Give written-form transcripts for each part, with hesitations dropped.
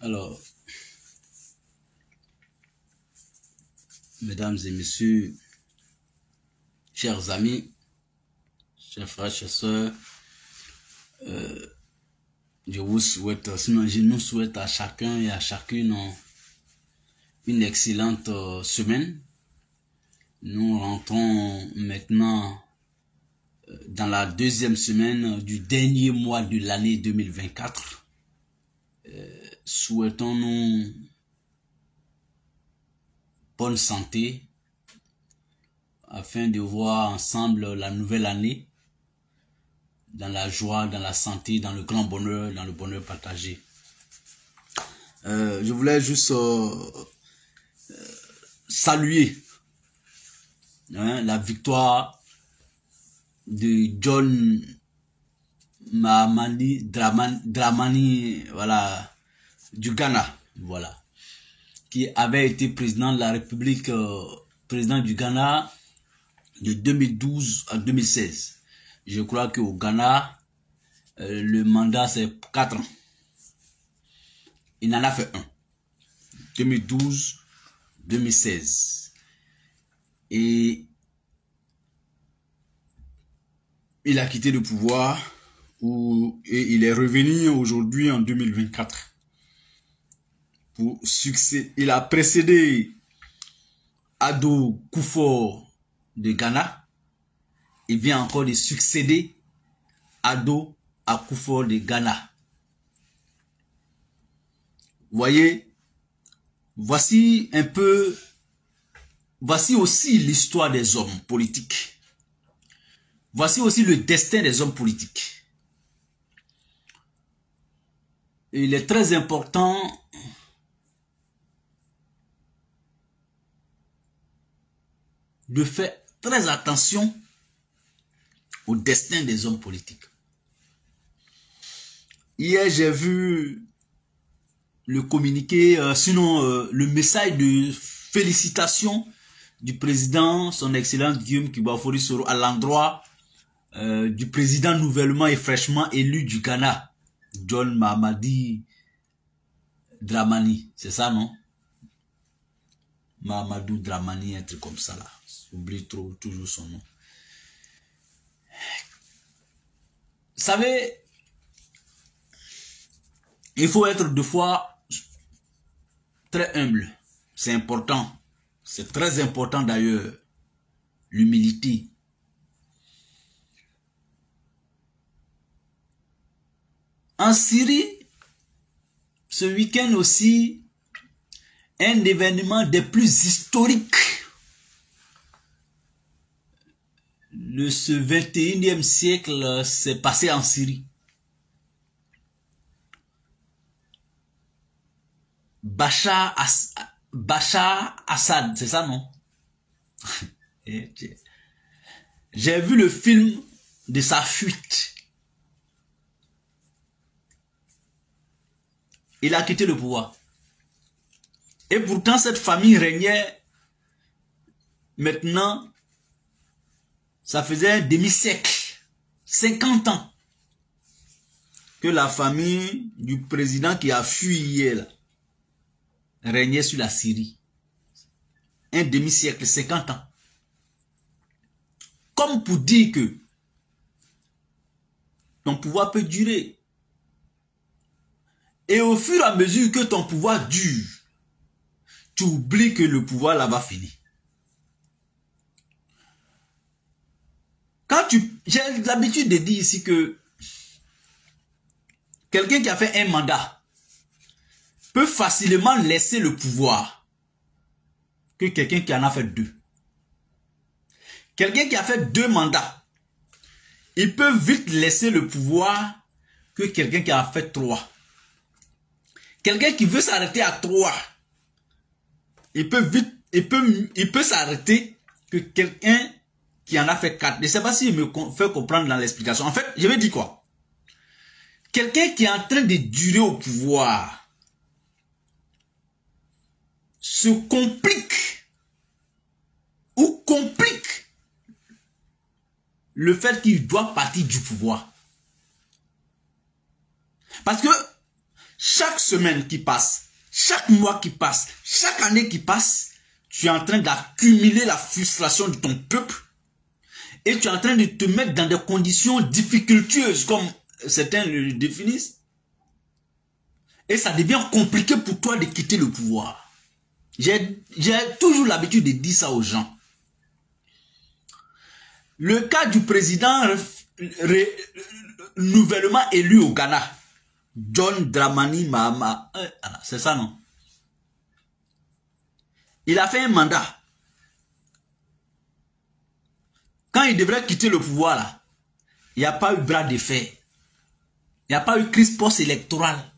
Alors, mesdames et messieurs, chers amis, chers frères, chers sœurs, je vous souhaite, sinon je nous souhaite à chacun et à chacune une excellente semaine. Nous rentrons maintenant dans la deuxième semaine du dernier mois de l'année 2024. Souhaitons-nous bonne santé afin de voir ensemble la nouvelle année dans la joie, dans la santé, dans le grand bonheur, dans le bonheur partagé. Je voulais juste saluer la victoire de John Mahamani Dramani, voilà, du Ghana, voilà, qui avait été président de la République, président du Ghana de 2012 à 2016. Je crois qu'au Ghana, le mandat c'est 4 ans. Il en a fait un. 2012-2016. Et il a quitté le pouvoir et il est revenu aujourd'hui en 2024. Pour succès. Il a précédé Addo Kufuor de Ghana. Il vient encore de succéder Addo Kufuor de Ghana. Vous voyez, voici un peu, voici aussi l'histoire des hommes politiques. Voici aussi le destin des hommes politiques. Il est très important de faire très attention au destin des hommes politiques. Hier, j'ai vu le communiqué, le message de félicitations du président, son excellence Guillaume Kibafori Soro, à l'endroit du président nouvellement et fraîchement élu du Ghana, John Mahamani Dramani. C'est ça, non? Mahamadou Dramani, un truc comme ça là. J'oublie toujours son nom. Vous savez, il faut être deux fois très humble. C'est important. C'est très important d'ailleurs. L'humilité. En Syrie, ce week-end aussi, un événement des plus historiques de ce 21e siècle s'est passé en Syrie. Bachar Assad, c'est ça, non? J'ai vu le film de sa fuite. Il a quitté le pouvoir. Et pourtant, cette famille régnait maintenant, ça faisait un demi-siècle, 50 ans, que la famille du président qui a fui hier là, régnait sur la Syrie. Un demi-siècle, 50 ans. Comme pour dire que ton pouvoir peut durer. Et au fur et à mesure que ton pouvoir dure, tu oublies que le pouvoir là va finir. J'ai l'habitude de dire ici que quelqu'un qui a fait un mandat peut facilement laisser le pouvoir que quelqu'un qui en a fait 2. Quelqu'un qui a fait 2 mandats, il peut vite laisser le pouvoir que quelqu'un qui a fait 3. Quelqu'un qui veut s'arrêter à 3, il peut s'arrêter que quelqu'un qui en a fait 4. Je ne sais pas si je me fais comprendre dans l'explication. En fait, je vais dire quoi? Quelqu'un qui est en train de durer au pouvoir se complique ou complique le fait qu'il doit partir du pouvoir. Parce que chaque semaine qui passe, chaque mois qui passe, chaque année qui passe, tu es en train d'accumuler la frustration de ton peuple et tu es en train de te mettre dans des conditions difficultueuses, comme certains le définissent. Et ça devient compliqué pour toi de quitter le pouvoir. J'ai toujours l'habitude de dire ça aux gens. Le cas du président nouvellement élu au Ghana, John Dramani Mahama, c'est ça non? Il a fait un mandat. Quand il devrait quitter le pouvoir là, il n'y a pas eu bras de fer. Il n'y a pas eu crise post-électorale.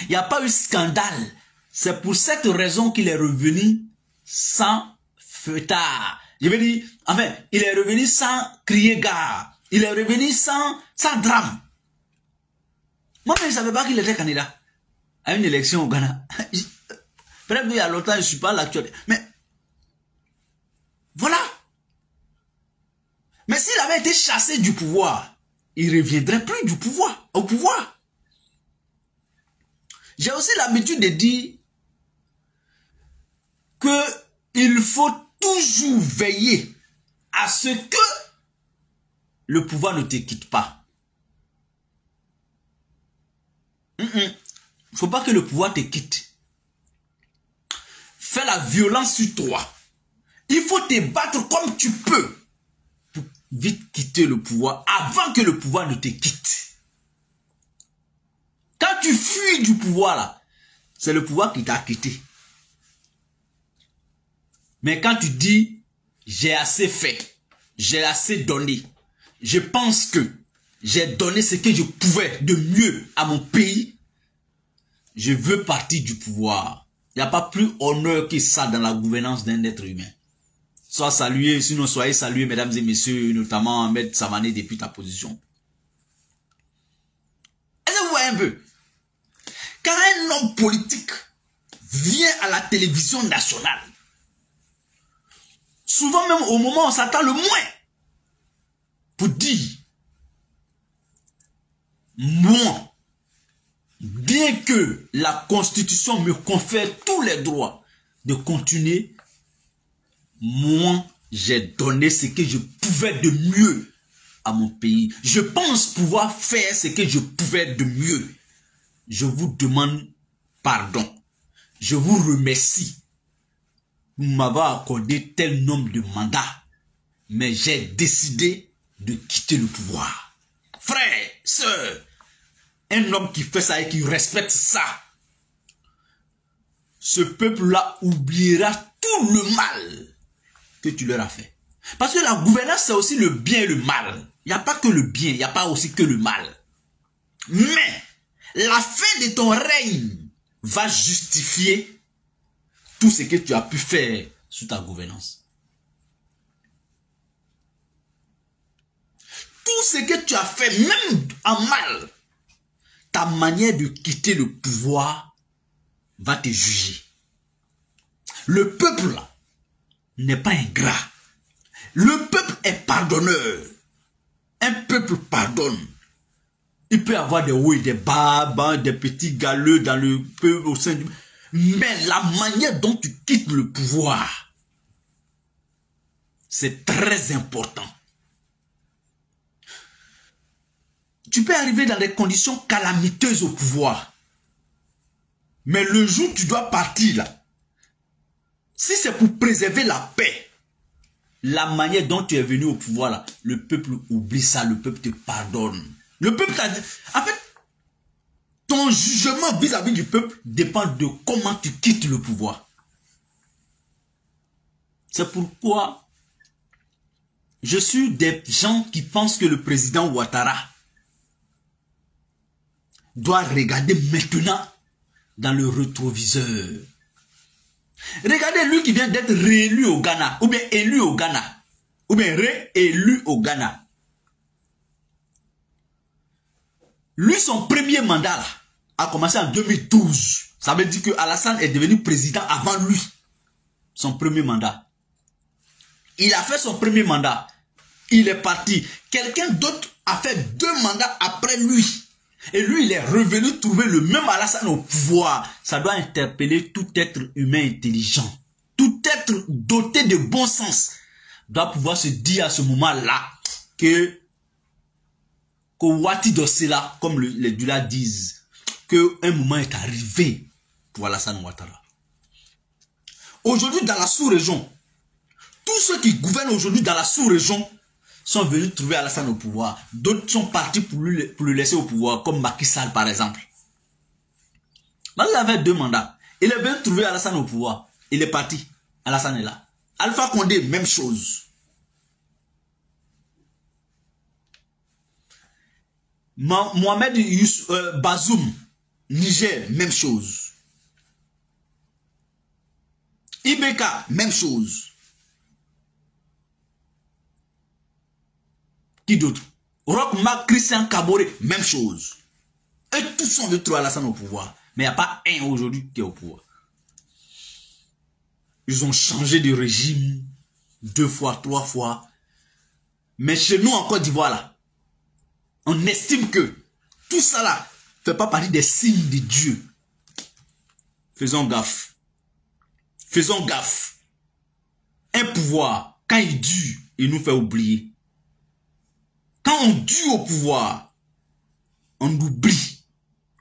Il n'y a pas eu scandale. C'est pour cette raison qu'il est revenu sans feuillard. Je veux dire, enfin, il est revenu sans crier gare. Il est revenu sans drame. Moi, je ne savais pas qu'il était candidat à une élection au Ghana. Peut-être qu'il y a longtemps, je ne suis pas l'actualité. Mais, voilà. Mais s'il avait été chassé du pouvoir, il ne reviendrait plus au pouvoir. J'ai aussi l'habitude de dire qu'il faut toujours veiller à ce que le pouvoir ne te quitte pas. Il ne faut pas que le pouvoir te quitte. Fais la violence sur toi. Il faut te battre comme tu peux pour vite quitter le pouvoir avant que le pouvoir ne te quitte. Quand tu fuis du pouvoir là, c'est le pouvoir qui t'a quitté. Mais quand tu dis, j'ai assez fait, j'ai assez donné, je pense que j'ai donné ce que je pouvais de mieux à mon pays, je veux partir du pouvoir. Il n'y a pas plus honneur que ça dans la gouvernance d'un être humain. Sois salué, sinon soyez salués, mesdames et messieurs, notamment Ahmed Samané depuis ta position. Est-ce que vous voyez un peu? Quand un homme politique vient à la télévision nationale, souvent même au moment où on s'attend le moins, pour dire, moi, bien que la Constitution me confère tous les droits de continuer, moi, j'ai donné ce que je pouvais de mieux à mon pays. Je pense pouvoir faire ce que je pouvais de mieux. Je vous demande pardon. Je vous remercie. Vous m'avez accordé tel nombre de mandats. Mais j'ai décidé de quitter le pouvoir. Frère, sœur, un homme qui fait ça et qui respecte ça, ce peuple-là oubliera tout le mal que tu leur as fait. Parce que la gouvernance, c'est aussi le bien et le mal. Il n'y a pas que le bien, il n'y a pas aussi que le mal. Mais la fin de ton règne va justifier tout ce que tu as pu faire sous ta gouvernance. Tout ce que tu as fait, même en mal, ta manière de quitter le pouvoir va te juger. Le peuple n'est pas ingrat. Le peuple est pardonneur. Un peuple pardonne. Il peut y avoir des hauts et des bas, des petits galeux dans le peuple au sein du... Mais la manière dont tu quittes le pouvoir, c'est très important. Tu peux arriver dans des conditions calamiteuses au pouvoir. Mais le jour où tu dois partir là, si c'est pour préserver la paix, la manière dont tu es venu au pouvoir là, le peuple oublie ça, le peuple te pardonne. Le peuple t'a dit, en fait, ton jugement vis-à-vis du peuple dépend de comment tu quittes le pouvoir. C'est pourquoi je suis des gens qui pensent que le président Ouattara doit regarder maintenant dans le rétroviseur. Regardez lui qui vient d'être réélu au Ghana, ou bien élu au Ghana, ou bien réélu au Ghana. Lui, son premier mandat là, a commencé en 2012. Ça veut dire que Alassane est devenu président avant lui. Son premier mandat. Il a fait son premier mandat. Il est parti. Quelqu'un d'autre a fait 2 mandats après lui. Et lui, il est revenu trouver le même Alassane au pouvoir. Ça doit interpeller tout être humain intelligent. Tout être doté de bon sens doit pouvoir se dire à ce moment-là que Wati Dossela, comme les Dula disent, qu'un moment est arrivé pour Alassane Ouattara. Aujourd'hui, dans la sous-région, tous ceux qui gouvernent aujourd'hui dans la sous-région sont venus trouver Alassane au pouvoir. D'autres sont partis pour le laisser au pouvoir, comme Macky Sall par exemple. Macky Sall avait 2 mandats. Il est venu trouver Alassane au pouvoir. Il est parti. Alassane est là. Alpha Condé, même chose. Mohamed Bazoum, Niger, même chose. Ibeka, même chose. Qui d'autre? Rockmark, Christian Kabore, même chose. Et tous sont de trouver Alassane au pouvoir. Mais il n'y a pas un aujourd'hui qui est au pouvoir. Ils ont changé de régime 2 fois, 3 fois. Mais chez nous en Côte d'Ivoire, là, on estime que tout ça là ne fait pas partie des signes de Dieu. Faisons gaffe. Faisons gaffe. Un pouvoir, quand il dure, il nous fait oublier. Quand on dure au pouvoir, on oublie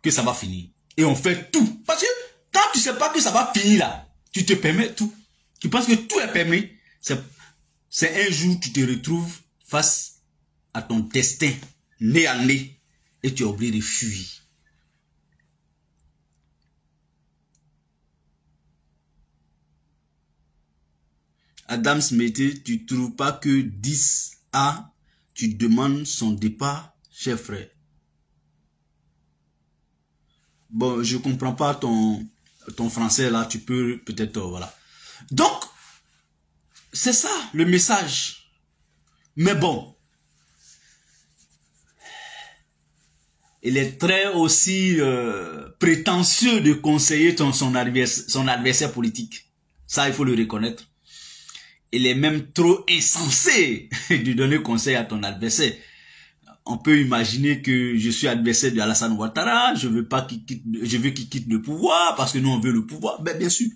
que ça va finir. Et on fait tout. Parce que quand tu ne sais pas que ça va finir là, tu te permets tout. Tu penses que tout est permis. C'est un jour tu te retrouves face à ton destin, nez à nez, et tu es obligé de fuir. Adam Smith, tu ne trouves pas que 10A, tu demandes son départ, cher frère? Bon, je ne comprends pas ton français là, tu peux peut-être, voilà. Donc, c'est ça le message. Mais bon, il est très aussi prétentieux de conseiller son adversaire politique. Ça, il faut le reconnaître. Il est même trop insensé de donner conseil à ton adversaire. On peut imaginer que je suis adversaire de Alassane Ouattara, je veux qu'il quitte le pouvoir parce que nous on veut le pouvoir. Ben, bien sûr.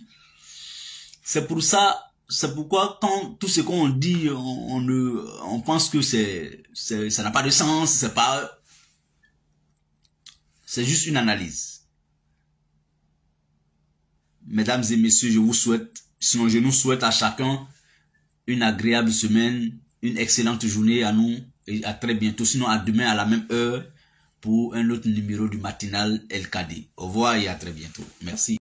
C'est pour ça, c'est pourquoi quand tout ce qu'on dit, on pense que ça n'a pas de sens, c'est juste une analyse. Mesdames et messieurs, je vous souhaite, sinon je nous souhaite à chacun une agréable semaine, une excellente journée à nous et à très bientôt. Sinon à demain à la même heure pour un autre numéro du matinal LKD. Au revoir et à très bientôt. Merci.